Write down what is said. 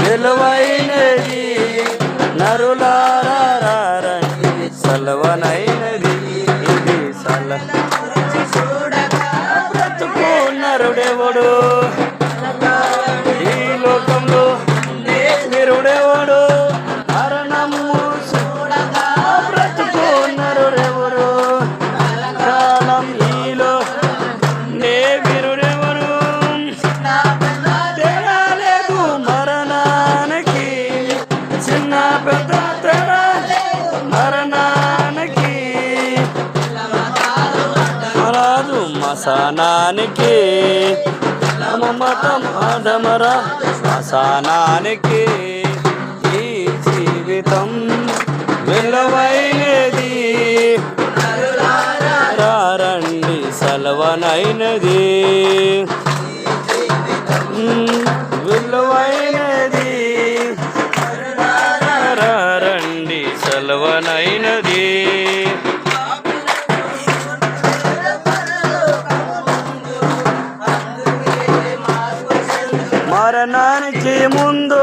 విలువైనది నరులారా రండి సలవనైనది ఇది బ్రతుకు నరుడెవడు ఈ లోకంలో నిరుడెవడు మరణము బ్రతుకు నరుడెవడు కాలం ఈలో నే వీరుడెవడు తేడా లేదు మరణానికి చిన్న పెద్ద తేడా మరణానికి రాదు మసానానికి మతం ఆడమరా మసానానికి ఈ జీవితం విలువైనది రండి సలవనైనది విలువైనది రండి సలవనైనది మరణానికి ముందు